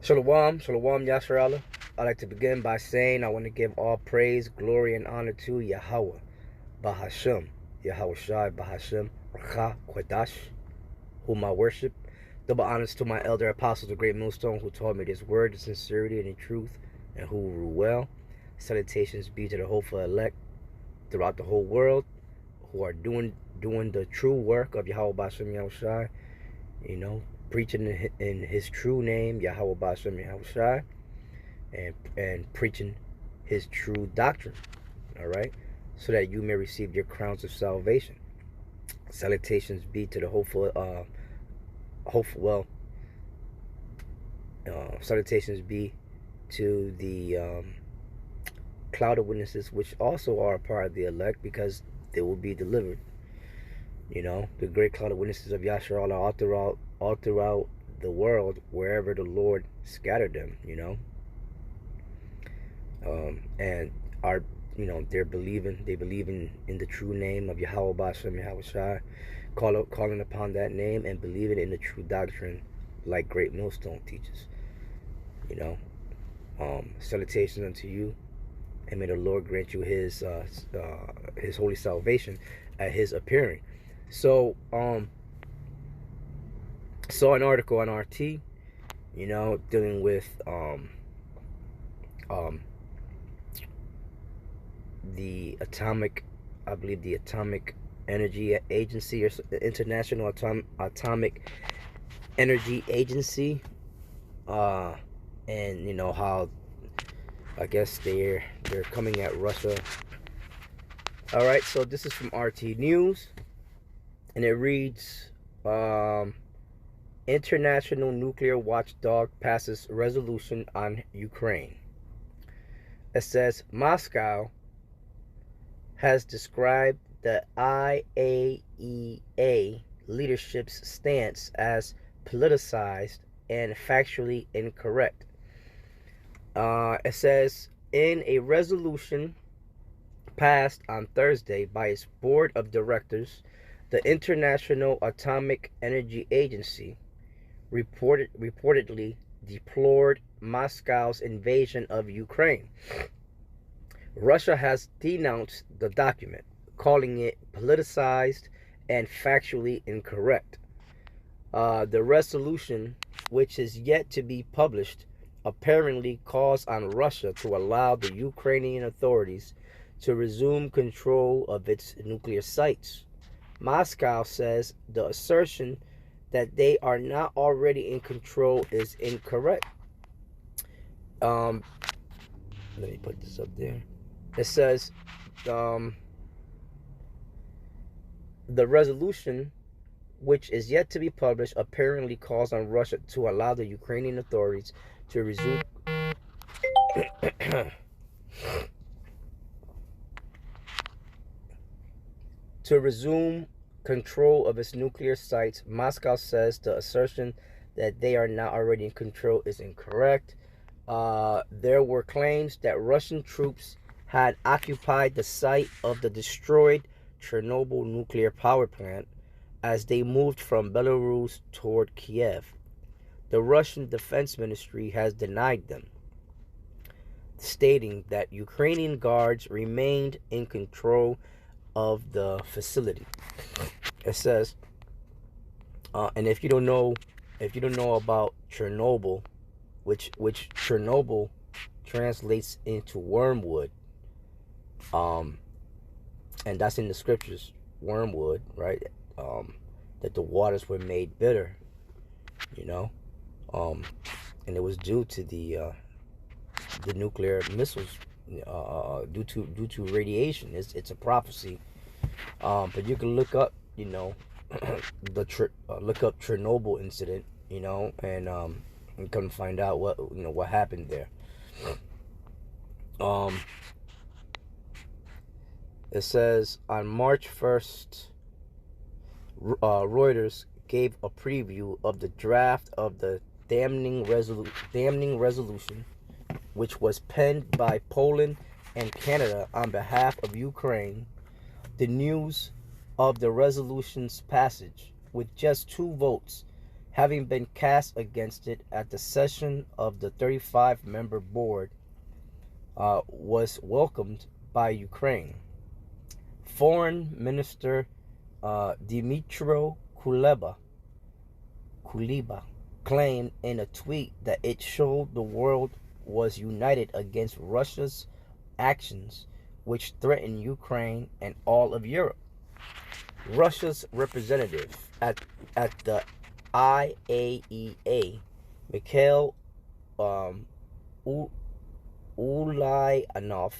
Shalom, Shalom, Yasharallah. I'd like to begin by saying I want to give all praise, glory, and honor to Yahweh, Bahashem, Yahweh Shai, Bahashem, Rakha, Kwadash, whom I worship. Double honors to my elder apostles, the great millstone, who taught me this word, the sincerity, and the truth, and who rule well. Salutations be to the hopeful elect throughout the whole world, who are doing the true work of Yahweh Bahashem, Yahweh Shai, preaching in his true name, Yahweh Bashem Yahweh Shai, and preaching his true doctrine, all right, so that you may receive your crowns of salvation. Salutations be to the salutations be to the cloud of witnesses, which also are a part of the elect, because they will be delivered. The great cloud of witnesses of Yasharallah all throughout the world, wherever the Lord scattered them, and are, they believe in the true name of Yahweh Bashem Yahweh Shai, calling upon that name and believing in the true doctrine, like Great Millstone teaches. Salutations unto you, and may the Lord grant you his holy salvation at his appearing. So, saw an article on RT, dealing with the atomic, I believe the Atomic Energy Agency, or the International Atomic Energy Agency, and how I guess they're coming at Russia. All right, so this is from RT News, and it reads, International Nuclear Watchdog passes resolution on Ukraine. It says Moscow has described the IAEA leadership's stance as politicized and factually incorrect. It says, in a resolution passed on Thursday by its board of directors, the International Atomic Energy Agency reportedly deplored Moscow's invasion of Ukraine. Russia has denounced the document, calling it politicized and factually incorrect. The resolution, which is yet to be published, apparently calls on Russia to allow the Ukrainian authorities to resume control of its nuclear sites. Moscow says the assertion that they are not already in control is incorrect. Let me put this up there. It says the resolution, which is yet to be published, apparently calls on Russia to allow the Ukrainian authorities to resume control of its nuclear sites. Moscow says the assertion that they are not already in control is incorrect. There were claims that Russian troops had occupied the site of the destroyed Chernobyl nuclear power plant as they moved from Belarus toward Kiev. The Russian Defense Ministry has denied them, stating that Ukrainian guards remained in control of the facility. It says, and if you don't know about Chernobyl, which Chernobyl translates into wormwood, and that's in the scriptures, wormwood, right? That the waters were made bitter, and it was due to the nuclear missiles, due to radiation. It's a prophecy, but you can look up, look up Chernobyl incident, and come find out what happened there. It says on March 1st, Reuters gave a preview of the draft of the damning resolution, which was penned by Poland and Canada on behalf of Ukraine. The news of the resolution's passage, with just 2 votes, having been cast against it at the session of the 35-member board, was welcomed by Ukraine. Foreign Minister Dmytro Kuleba claimed in a tweet that it showed the world was united against Russia's actions, which threaten Ukraine and all of Europe. Russia's representative at the IAEA, Mikhail Ulyanov,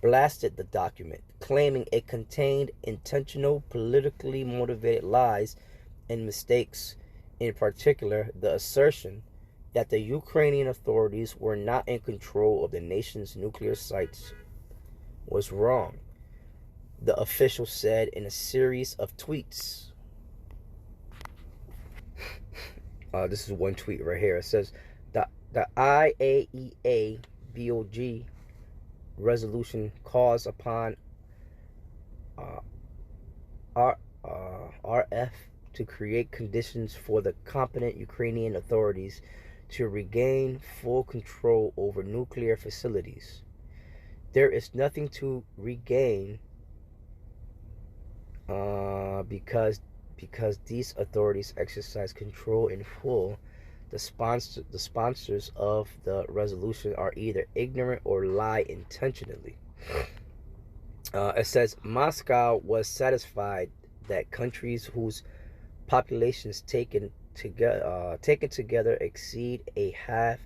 blasted the document, claiming it contained intentional, politically motivated lies and mistakes. In particular, the assertion that the Ukrainian authorities were not in control of the nation's nuclear sites was wrong, the official said in a series of tweets. This is one tweet right here. It says, the IAEA BOG resolution calls upon RF to create conditions for the competent Ukrainian authorities to regain full control over nuclear facilities. There is nothing to regain because these authorities exercise control in full. The sponsors of the resolution are either ignorant or lie intentionally. It says Moscow was satisfied that countries whose populations taken together exceed a half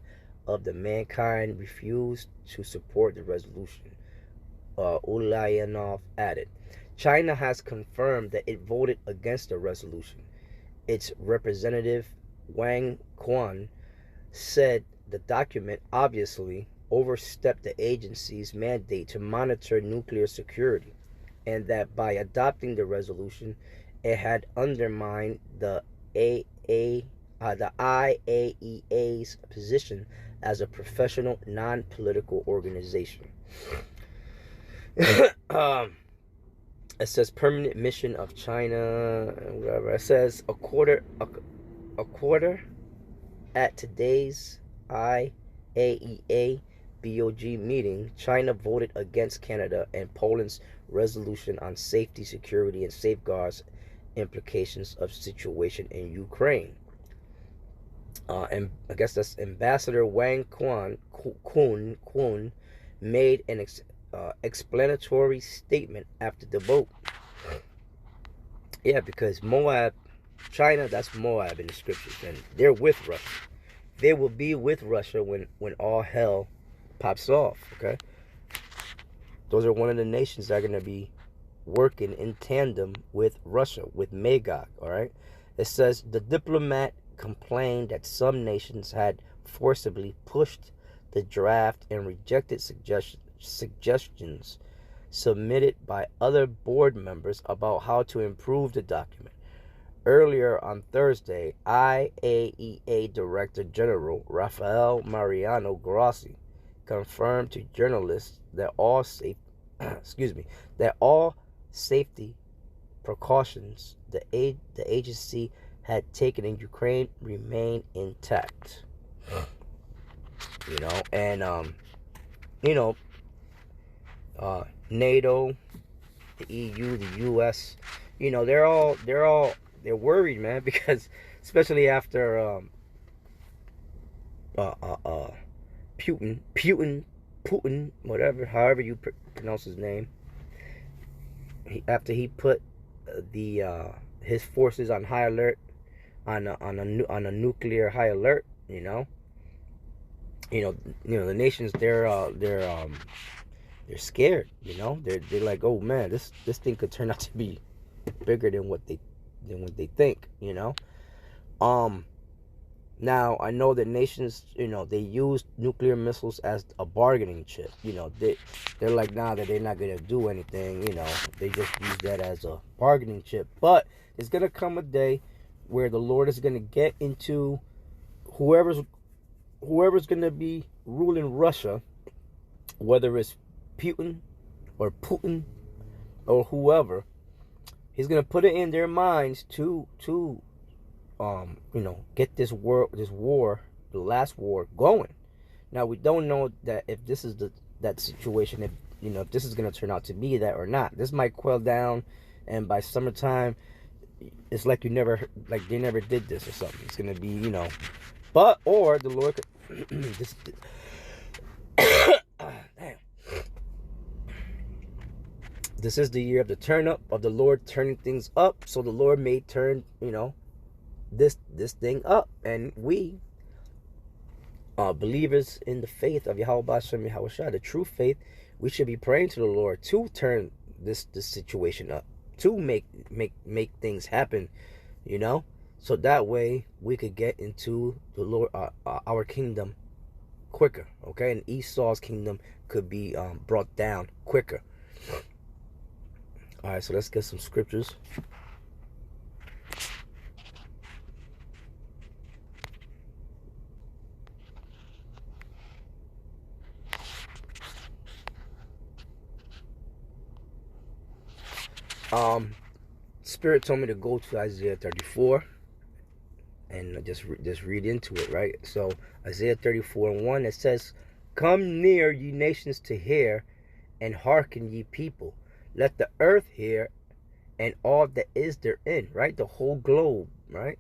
of the mankind refused to support the resolution. Ulyanov added, China has confirmed that it voted against the resolution. Its representative Wang Quan said the document obviously overstepped the agency's mandate to monitor nuclear security, and that by adopting the resolution, it had undermined the IAEA's position as a professional, non-political organization. It says permanent mission of China, whatever. It says a quarter at today's IAEA BOG meeting, China voted against Canada and Poland's resolution on safety, security, and safeguards implications of situation in Ukraine. And I guess that's Ambassador Wang Kun made an explanatory statement after the vote. Yeah, because Moab, China, that's Moab in the scriptures, and they're with Russia. They will be with Russia when all hell pops off, okay? Those are one of the nations that are going to be working in tandem with Russia, with Magog, all right? It says the diplomat complained that some nations had forcibly pushed the draft and rejected suggestions submitted by other board members about how to improve the document. Earlier on Thursday, IAEA Director General Rafael Mariano Grossi confirmed to journalists that all safety precautions the agency had taken in Ukraine remain intact. NATO, the EU, the US, they're worried, man, because especially after Putin, whatever, however you pronounce his name, after he put his forces on high alert, on a nuclear high alert, the nations, they're scared, they're like, oh man, this thing could turn out to be bigger than what they think, Now, I know that nations, they use nuclear missiles as a bargaining chip. They're like, nah, that they're not going to do anything, They just use that as a bargaining chip. But there's going to come a day where the Lord is going to get into whoever's going to be ruling Russia, whether it's Putin or whoever. He's going to put it in their minds to get this war, the last war going. Now we don't know that if this is that situation, if this is gonna turn out to be that or not. This might quell down, and by summertime, it's like they never did this or something. It's gonna be, or the Lord could this. Damn. This is the year of the turn up of the Lord turning things up, so the Lord may turn, this thing up, and we believers in the faith of Yahweh Bashem Yahushua, the true faith, we should be praying to the Lord to turn this situation up, to make things happen, so that way we could get into the Lord, our kingdom quicker, okay, and Esau's kingdom could be brought down quicker. All right, so let's get some scriptures. Spirit told me to go to Isaiah 34 and just read into it, right? So Isaiah 34:1, it says, "Come near, ye nations, to hear, and hearken, ye people. Let the earth hear, and all that is therein," right? The whole globe, right?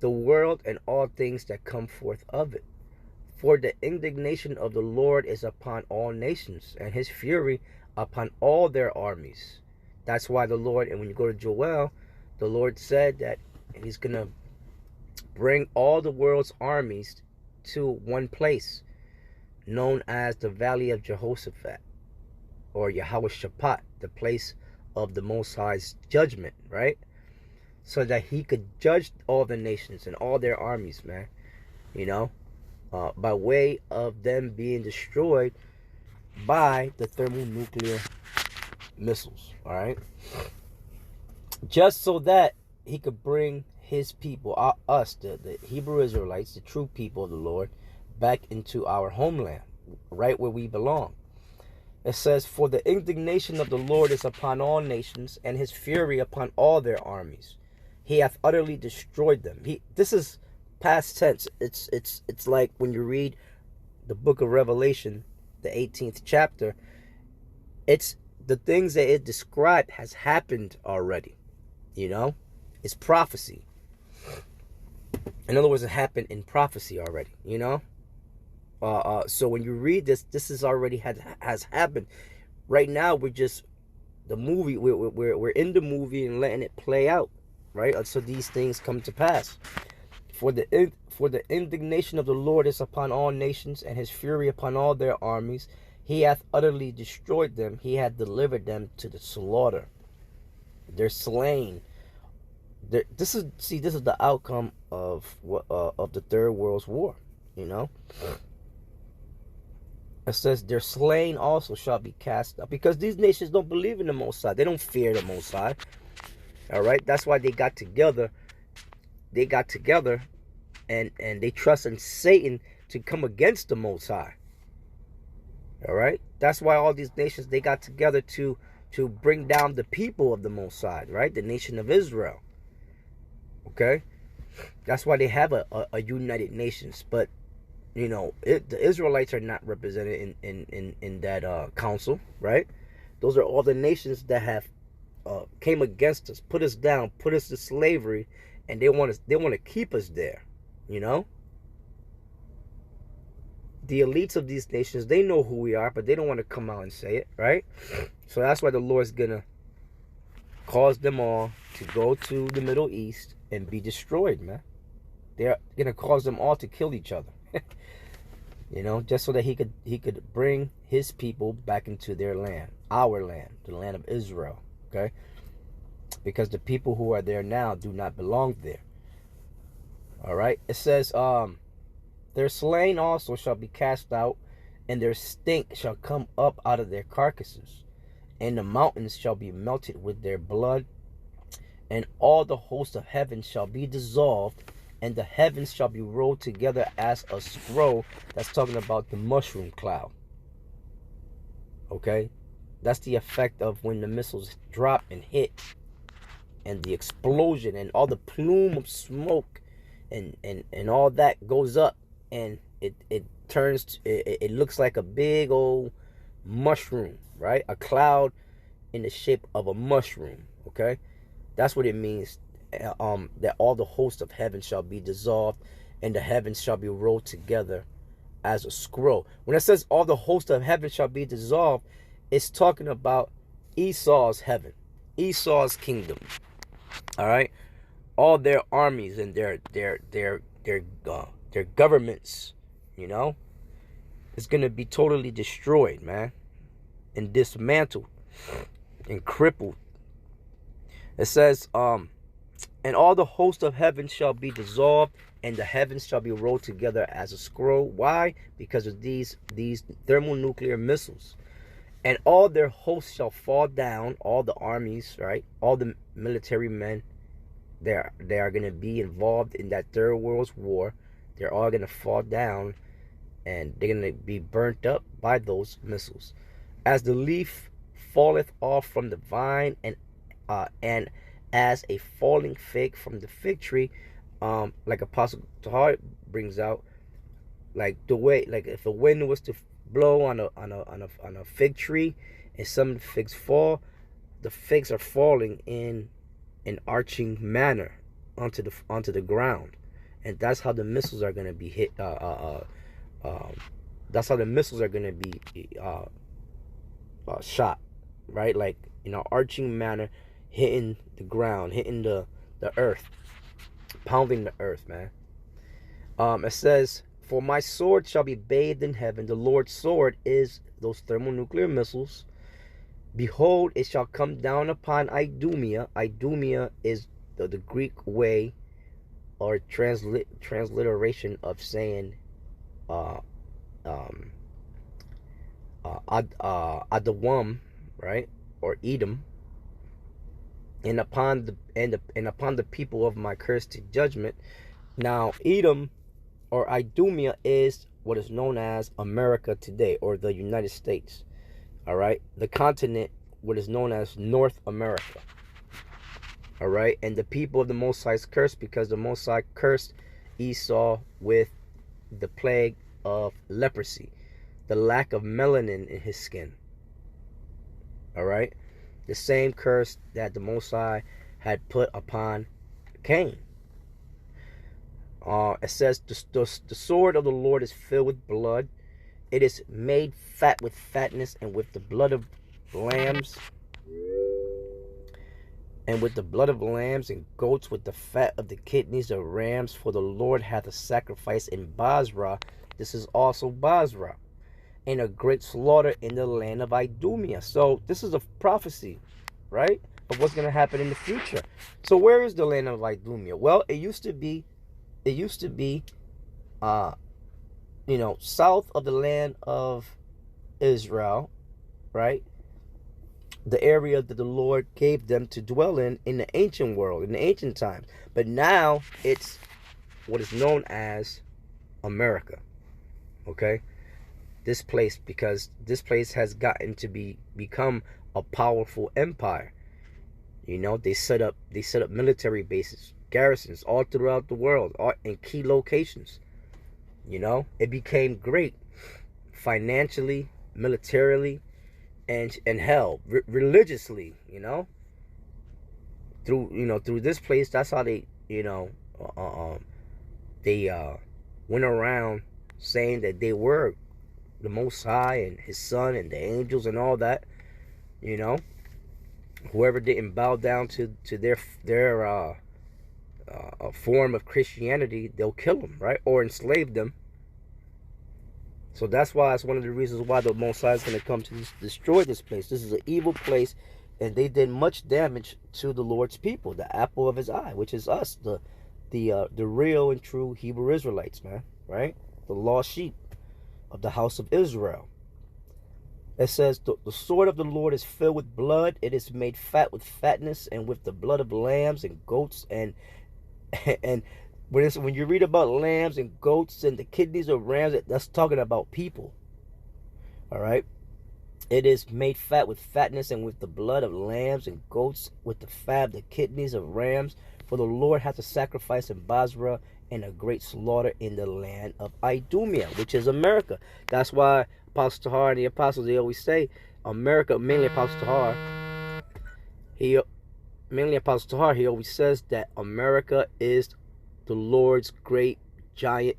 "The world and all things that come forth of it. For the indignation of the Lord is upon all nations, and his fury upon all their armies." That's why the Lord, and when you go to Joel, the Lord said that he's going to bring all the world's armies to one place, known as the Valley of Jehoshaphat, or Yahweh-Shaphat, the place of the Most High's judgment, right? So that he could judge all the nations and all their armies, man, by way of them being destroyed by the thermonuclear missiles, all right? Just so that he could bring his people, us, the Hebrew Israelites, the true people of the Lord, back into our homeland, right where we belong. It says, "For the indignation of the Lord is upon all nations, and his fury upon all their armies. He hath utterly destroyed them." This is past tense. It's like when you read the book of Revelation, the 18th chapter, it's the things that it described has happened already. It's prophecy. In other words, it happened in prophecy already. So when you read this is already has happened. Right now, we're just the movie. We're in the movie and letting it play out, right? Until these things come to pass. For the indignation of the Lord is upon all nations, and his fury upon all their armies. He hath utterly destroyed them. He hath delivered them to the slaughter. They're slain. This is the outcome of the Third World War. It says, "Their slain also shall be cast up," because these nations don't believe in the Most High. They don't fear the Most High. All right, that's why they got together. And they trust in Satan to come against the Most High. All right, that's why all these nations, they got together to bring down the people of the Most High, right? The nation of Israel. Okay, that's why they have a United Nations. But the Israelites are not represented in that council, right? Those are all the nations that have came against us, put us down, put us to slavery, and they want to keep us there. The elites of these nations, they know who we are, but they don't want to come out and say it, right? So that's why the Lord's gonna cause them all to go to the Middle East and be destroyed, man. They're gonna cause them all to kill each other. Just so that he could bring his people back into their land, our land, the land of Israel, okay? Because the people who are there now do not belong there. All right, it says, "Their slain also shall be cast out, and their stink shall come up out of their carcasses, and the mountains shall be melted with their blood, and all the host of heaven shall be dissolved, and the heavens shall be rolled together as a scroll." That's talking about the mushroom cloud. Okay, that's the effect of when the missiles drop and hit, and the explosion and all the plume of smoke and all that goes up, and it turns, it looks like a big old mushroom, right? A cloud in the shape of a mushroom. Okay, that's what it means. That all the hosts of heaven shall be dissolved, and the heavens shall be rolled together as a scroll. When it says all the hosts of heaven shall be dissolved, it's talking about Esau's heaven, Esau's kingdom. All right, all their armies and their governments, you know, is gonna be totally destroyed, man, and dismantled and crippled. It says, and all the host of heaven shall be dissolved, and the heavens shall be rolled together as a scroll. Why? Because of these thermonuclear missiles. And all their hosts shall fall down, all the armies, right? All the military men, they are going to be involved in that third world war. They're all going to fall down, and they're going to be burnt up by those missiles. As the leaf falleth off from the vine, and as a falling fig from the fig tree, like Apostle Tahar brings out, like the way, like if the wind was to blow on a fig tree, and some of the figs fall, the figs are falling in an arching manner onto the ground, and that's how the missiles are going to be hit. That's how the missiles are going to be shot, right? Like in an arching manner, hitting the ground, hitting the earth, pounding the earth, man. It says, for my sword shall be bathed in heaven. The Lord's sword is those thermonuclear missiles. Behold, it shall come down upon Idumea. Idumea is the Greek way or transliteration of saying Adawam, right? Or Edom. And upon the people of my curse to judgment. Now, Edom or Idumea is what is known as America today, or the United States. All right, the continent, what is known as North America. All right, and the people of the Most High is cursed because the Most High cursed Esau with the plague of leprosy, the lack of melanin in his skin. All right, the same curse that the Most High had put upon Cain. It says, the sword of the Lord is filled with blood. It is made fat with fatness, and with the blood of lambs, and goats, with the fat of the kidneys of rams. For the Lord hath a sacrifice in Basra. This is also Basra. And a great slaughter in the land of Idumea. So this is a prophecy, right, of what's going to happen in the future. So where is the land of Idumea? Well, it used to be, south of the land of Israel, right? The area that the Lord gave them to dwell in the ancient world, in the ancient times. But now it's what is known as America, okay? This place, because this place has gotten to become a powerful empire. You know, they set up military bases, garrisons all throughout the world, all in key locations. You know, it became great financially, militarily, and hell, religiously. You know, through this place, that's how they went around saying that they were the Most High and His Son and the angels and all that. You know, whoever didn't bow down to their form of Christianity, they'll kill them, right, or enslave them. So that's why it's one of the reasons why the Most High is going to come to destroy this place. This is an evil place, and they did much damage to the Lord's people, the apple of His eye, which is us, the real and true Hebrew Israelites, man, right? The lost sheep of the house of Israel. It says, the sword of the Lord is filled with blood. It is made fat with fatness, and with the blood of lambs and goats. And when you read about lambs and goats and the kidneys of rams, that's talking about people. All right. It is made fat with fatness, and with the blood of lambs and goats, with the fat of the kidneys of rams. For the Lord hath a sacrifice in Basra, and a great slaughter in the land of Idumea, which is America. That's why Apostle Tahar and the apostles, they always say America, mainly Apostle Tahar, he always says that America is the Lord's great giant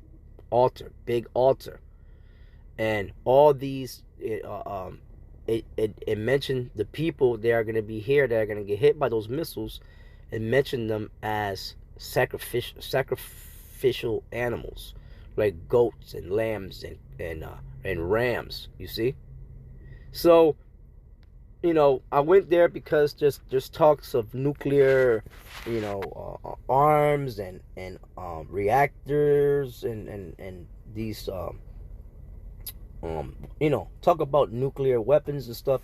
altar, big altar. And all these, it mentioned the people that are going to be here that are going to get hit by those missiles, and mentioned them as sacrificial animals, like goats and lambs and rams. You see, so I went there because just talks of nuclear, arms and reactors and these talk about nuclear weapons and stuff,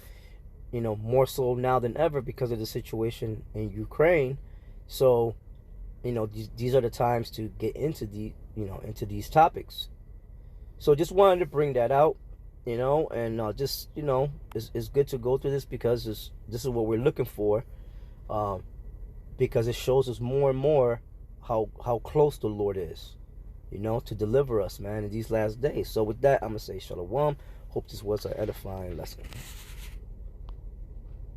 more so now than ever because of the situation in Ukraine. So, these are the times to get into into these topics. So just wanted to bring that out, and just, it's good to go through this because this is what we're looking for, because it shows us more and more how close the Lord is, to deliver us, man, in these last days. So with that, I'm going to say shalom. Hope this was an edifying lesson.